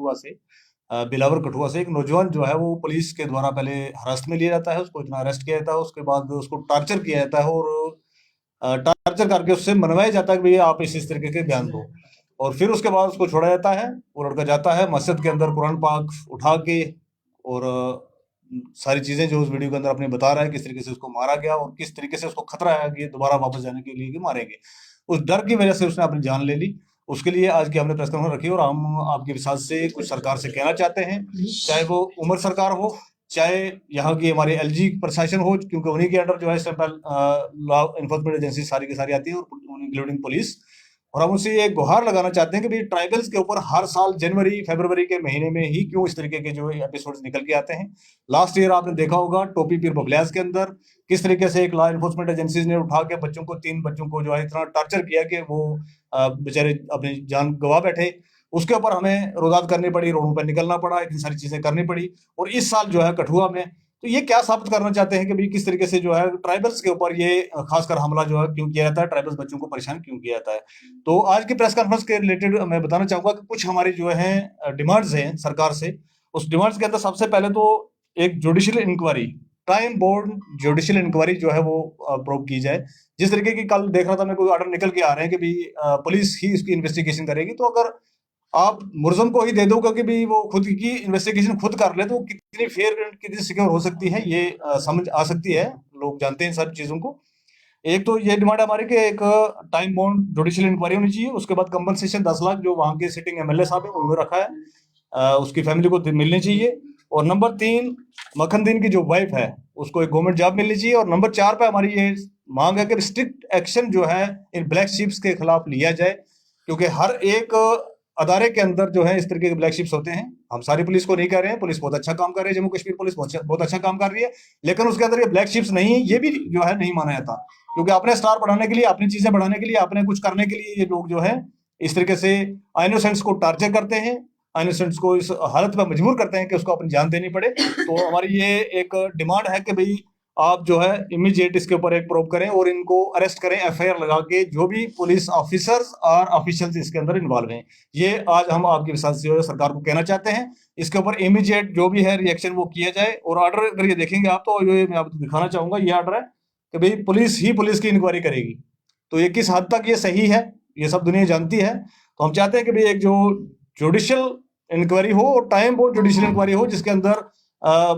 कठुआ से, बिलावर कठुआ से एक नौजवान जो है वो पुलिस के द्वारा पहले हिरासत में लिया जाता है, उसको इतना अरेस्ट किया जाता है, उसके बाद उसको टॉर्चर किया जाता है और टॉर्चर करके उससे मनवाया जाता है कि भैया आप इस तरीके के बयान दो, और फिर उसके बाद उसको छोड़ा जाता है। वो लड़का जाता है मस्जिद के अंदर कुरान पाक उठा के, और सारी चीजें जो उस वीडियो के अंदर अपने बता रहा है किस तरीके से उसको मारा गया और किस तरीके से उसको खतरा है कि दोबारा वापस जाने के लिए कि मारेंगे, उस डर की वजह से उसने अपनी जान ले ली। उसके लिए आज की हमने प्रेस कॉन्फ्रेंस रखी और हम आपके विश्वास से कुछ सरकार से कहना चाहते हैं, चाहे वो उमर सरकार हो, चाहे यहाँ की हमारी एलजी प्रशासन हो, क्योंकि उन्हीं के अंडर जो है लॉ इन्फोर्समेंट एजेंसी सारी की सारी आती है, और इंक्लूडिंग पुलिस। और हम उनसे एक गुहार लगाना चाहते हैं कि भाई ट्राइबल्स के ऊपर हर साल जनवरी फरवरी के महीने में ही क्यों इस तरीके के जो एपिसोड्स निकल के आते हैं। लास्ट ईयर आपने देखा होगा टोपी पीर बबलियाज के अंदर किस तरीके से एक लॉ इन्फोर्समेंट एजेंसीज ने उठा के बच्चों को, 3 बच्चों को जो है इतना टॉर्चर किया कि वो बेचारे अपनी जान गंवा बैठे। उसके ऊपर हमें रोदात करनी पड़ी, रोडों पर निकलना पड़ा, इतनी सारी चीजें करनी पड़ी। और इस साल जो है कठुआ में, तो ये क्या साबित करना चाहते हैं कि भाई किस तरीके से जो है ट्राइबल्स के ऊपर ये खासकर हमला जो है क्यों किया जाता है, ट्राइबल्स बच्चों को परेशान क्यों किया जाता है। तो आज की प्रेस कॉन्फ्रेंस के रिलेटेड मैं बताना चाहूंगा कि कुछ हमारी जो है डिमांड्स हैं सरकार से। उस डिमांड्स के अंदर सबसे पहले तो एक judicial inquiry, time bound judicial inquiry जो है वो प्रोव की जाए। जिस तरीके की कल देख रहा था मैं, कोई ऑर्डर निकल के आ रहे हैं कि भाई पुलिस ही इसकी इन्वेस्टिगेशन करेगी, तो अगर आप मुलजम को ही दे दो क्योंकि भी वो खुद की इन्वेस्टिगेशन खुद कर ले, तो कितनी फेयर कितनी सिक्योर हो सकती है, ये समझ आ सकती है। लोग जानते हैं सारी चीजों को। एक तो ये डिमांड हमारी कि एक टाइम बाउंड जुडिशियल इंक्वायरी होनी चाहिए। उसके बाद कंपनसेशन 10 लाख जो वहां के सिटिंग एमएलए साहब है उन्होंने रखा है, उसकी फैमिली को मिलनी चाहिए। और नंबर 3, मखनदीन की जो वाइफ है उसको एक गवर्नमेंट जॉब मिलनी चाहिए। और नंबर 4 पे हमारी ये मांग है कि स्ट्रिक्ट एक्शन जो है इन ब्लैक शिप्स के खिलाफ लिया जाए, क्योंकि हर एक अदारे के अंदर जो है इस तरीके के ब्लैक शिप्स होते हैं। हम सारी पुलिस को नहीं कह रहे हैं, पुलिस बहुत अच्छा काम कर रही है, जम्मू कश्मीर पुलिस बहुत अच्छा काम कर रही है, लेकिन उसके अंदर ये ब्लैक शिप्स नहीं है, ये भी जो है नहीं माना जाता। क्योंकि अपने स्टार बढ़ाने के लिए, अपनी चीजें बढ़ाने के लिए, अपने कुछ करने के लिए ये लोग जो है इस तरीके से इनोसेंट्स को टार्चर करते हैं, इनोसेंट्स को इस हालत में मजबूर करते हैं कि उसको अपनी जान देनी पड़े। तो हमारी ये एक डिमांड है कि भाई आप जो है इमीडिएट इसके ऊपर एक प्रोब करें और इनको अरेस्ट करें, एफआईआर लगा के, जो भी पुलिस ऑफिसर्स और ऑफिशियल्स इसके अंदर इन्वॉल्व हैं। ये आज हम आपके विश्वास से सरकार को कहना चाहते हैं, इसके ऊपर इमीडिएट जो भी है रिएक्शन वो किया जाए। और ऑर्डर अगर ये देखेंगे आप, तो ये मैं आपको दिखाना चाहूंगा, ये ऑर्डर है कि भाई पुलिस ही पुलिस की इंक्वायरी करेगी। तो ये किस हद तक ये सही है ये सब दुनिया जानती है। तो हम चाहते हैं कि भाई एक जो जुडिशियल इंक्वायरी हो और टाइम बोर्ड जुडिशियल इंक्वायरी हो, जिसके अंदर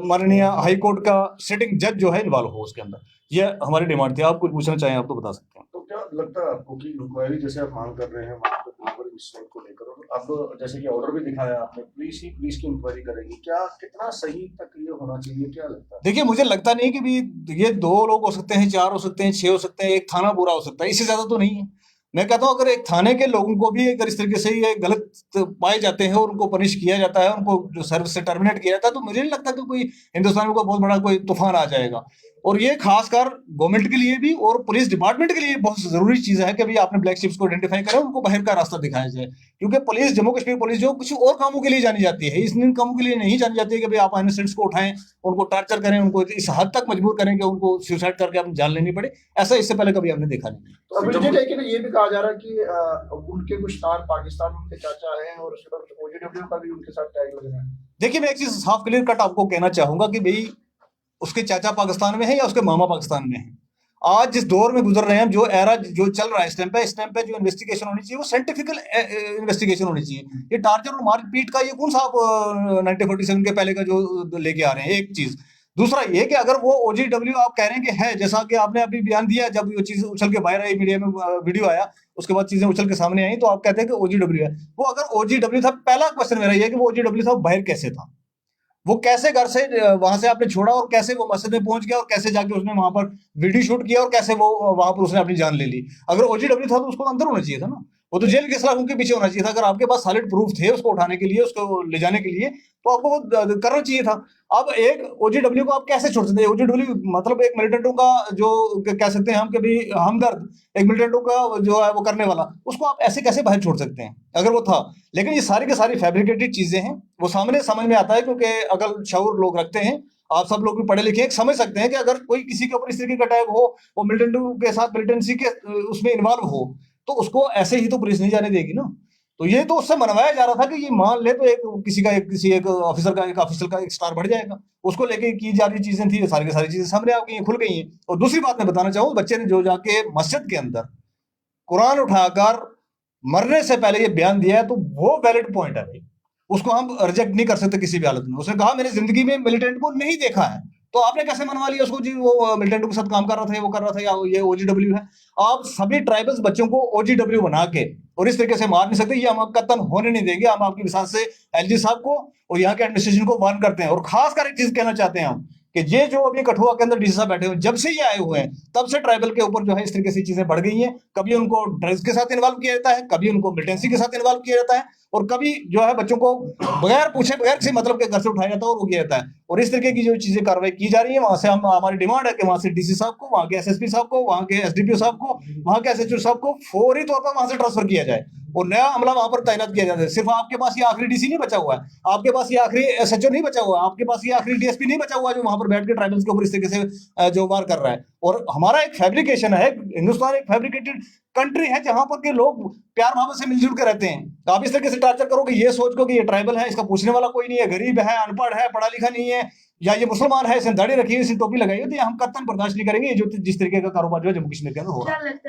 माननीय हाई कोर्ट का सिटिंग जज जो है इन्वॉल्व हो उसके अंदर। ये हमारी डिमांड थी। आप कुछ पूछना चाहें आप तो बता सकते हैं। तो क्या लगता है आपको कि इंक्वायरी जैसे आप मांग कर रहे हैं वहाँ पे बिल्कुल इस बात को लेकर, और आप जैसे कि ऑर्डर भी दिखाया आपने, पुलिस ही पुलिस की इंक्वायरी करेगी, क्या कितना सही तक ये होना चाहिए, क्या लगता है? देखिए, मुझे लगता नहीं कि भी ये 2 लोग हो सकते हैं, 4 हो सकते हैं, 6 हो सकते हैं, एक थाना पूरा हो सकता है, इससे ज्यादा तो नहीं है। मैं कहता हूँ अगर एक थाने के लोगों को भी अगर इस तरीके से ये गलत पाए जाते हैं और उनको पनिश किया जाता है, उनको जो सर्विस से टर्मिनेट किया जाता है, तो मुझे नहीं लगता कि कोई हिंदुस्तान में कोई बहुत बड़ा कोई तूफान आ जाएगा। और ये खासकर गवर्नमेंट के लिए भी और पुलिस डिपार्टमेंट के लिए बहुत जरूरी चीज है कि भाई आपने ब्लैक शिप्स को आइडेंटिफाई करें, उनको बाहर का रास्ता दिखाया जाए। क्योंकि पुलिस, जम्मू कश्मीर पुलिस जो कुछ और कामों के लिए जानी जाती है, इन कामों के लिए नहीं जानी जाती है कि भाई आप इनोसेंट्स को उठाएं, उनको टॉर्चर करें, उनको इस हद तक मजबूर करें कि उनको सुसाइड करके अपनी जान लेनी पड़े। ऐसा इससे पहले कभी हमने देखा नहीं। तो अभी ये भी कहा जा रहा है कि उनके कुछ तार पाकिस्तान में उनके चाचा हैं और उसके बाद ओजीडब्ल्यू का भी उनके साथ टैग लग रहा है। देखिए, मैं एक चीज साफ क्लियर कट आपको कहना चाहूंगा कि भाई उसके चाचा पाकिस्तान में है या उसके मामा पाकिस्तान में है। आज जिस दौर में गुजर रहे हैं, जो एरा जो चल रहा है इस टाइम पे जो इन्वेस्टिगेशन होनी चाहिए वो साइंटिफिकल इन्वेस्टिगेशन होनी चाहिए। ये टार्चर और मारपीट का ये कौन सा आप 1947 के पहले का जो लेके आ रहे हैं, एक चीज। दूसरा ये कि अगर वो ओजीडब्ल्यू आप कह रहे हैं कि है, जैसा कि आपने अभी बयान दिया, जब ये चीज उछल के बाहर आई, मीडिया में वीडियो आया, उसके बाद चीजें उछल के सामने आई, तो आप कहते हैं कि ओजीडब्ल्यू है। वो अगर ओजीडब्ल्यू था, पहला क्वेश्चन मेरा ये है कि वो ओजीडब्ल्यू था, बाहर कैसे था, वो कैसे घर से वहां से आपने छोड़ा और कैसे वो मस्जिद में पहुंच गया और कैसे जाके उसने वहां पर वीडियो शूट किया और कैसे वो वहां पर उसने अपनी जान ले ली। अगर ओजीडब्ल्यू था तो उसको अंदर होना चाहिए था ना, वो तो जेल के सलाखों के पीछे होना चाहिए था। अगर आपके पास सॉलिड प्रूफ थे उसको उठाने के लिए, उसको ले जाने के लिए, तो आपको वो करना चाहिए था। अब एक ओजीडब्ल्यू को आप कैसे छोड़ सकते हैं? ओजीडब्ल्यू मतलब एक मिलिटेंटों का जो कह सकते हैं हम कि भी हमदर्द, एक मिलिटेंटों का जो है वो करने वाला, उसको आप ऐसे कैसे बाहर छोड़ सकते हैं अगर वो था? लेकिन ये सारी की सारी फैब्रिकेटेड चीजें हैं, वो सामने समझ में आता है क्योंकि अकल शऊर लोग रखते हैं। आप सब लोग भी पढ़े लिखे हैं, समझ सकते हैं कि अगर कोई किसी के ऊपर इस तरीके का अटैक हो, वो मिलिटेंटों के साथ मिलिटेंसी के उसमें इन्वॉल्व हो, तो उसको ऐसे ही तो पुलिस नहीं जाने देगी ना। तो ये तो उससे मनवाया जा रहा था कि ये मान ले तो एक ऑफिसर का एक ऑफिसर का एक स्टार बढ़ जाएगा, उसको लेके की जा रही चीजें थी, ये सारी की सारी चीजें सामने आ गई हैं, खुल गई हैं। और दूसरी बात मैं बताना चाहूँ, बच्चे ने जो जाके मस्जिद के अंदर कुरान उठाकर मरने से पहले ये बयान दिया है, तो वो वैलिड पॉइंट है भाई, उसको हम रिजेक्ट नहीं कर सकते किसी भी हालत में। उसने कहा मैंने जिंदगी में मिलिटेंट को नहीं देखा है, तो आपने कैसे मनवा लिया उसको जी वो मिलिटेंट के साथ काम कर रहा था, ये वो कर रहा था, या ये ओजीडब्ल्यू है। आप सभी ट्राइबल्स बच्चों को ओजीडब्ल्यू बना के और इस तरीके से मार नहीं सकते, ये हम कतन होने नहीं देंगे। हम आपकी विशाल से एलजी साहब को और यहाँ के एडमिनिस्ट्रेशन को वार्न करते हैं। और खासकर एक चीज कहना चाहते हैं हम कि ये जो अभी कठुआ के अंदर डीसी साहब बैठे हुए, जब से ये आए हुए हैं तब से ट्राइबल के ऊपर जो है इस तरीके से चीजें बढ़ गई हैं। कभी उनको ड्रग्स के साथ इन्वॉल्व किया जाता है, कभी उनको मिलिटेंसी के साथ इन्वॉल्व किया जाता है, और कभी जो है बच्चों को बगैर पूछे बगैर किसी मतलब के घर से उठाया जाता है और वो किया जाता है। और इस तरीके की जो चीजें कार्रवाई की जा रही है, वहां से हम हमारी डिमांड है कि वहां से डीसी साहब को, वहां के एसएसपी साहब को, वहां के एसडीपीओ साहब को, वहां के एसएचओ साहब को फौरी तौर पर वहां से ट्रांसफर किया जाए और नया अमला वहां पर तैनात किया जाए। सिर्फ आपके पास ये आखिरी डीसी नहीं बचा हुआ है, आपके पास ये आखिरी एसएचओ नहीं बचा हुआ है, आपके पास ये आखिरी डीएसपी नहीं बचा हुआ है जो वहां पर बैठ के ट्राइबल्स के ऊपर इस तरीके से जो वार कर रहा है। और हमारा एक फैब्रिकेशन है, हिंदुस्तान एक फैब्रिकेटेड कंट्री है जहां पर के लोग प्यार मोहब्बत से मिलजुल के रहते हैं। तो आप इस तरीके से टार्चर करोगे, ये सोच को कि ये ट्राइबल है, इसका पूछने वाला कोई नहीं है, गरीब है, अनपढ़ है, पढ़ा लिखा नहीं है, या ये मुसलमान है, इसने दाढ़ी रखी है, इसने टोपी लगाई है, तो ये हम कतई बर्दाश्त नहीं करेंगे। जो जिस तरीके का कारोबार जो है जम्मू कश्मीर के अंदर हो रहा है।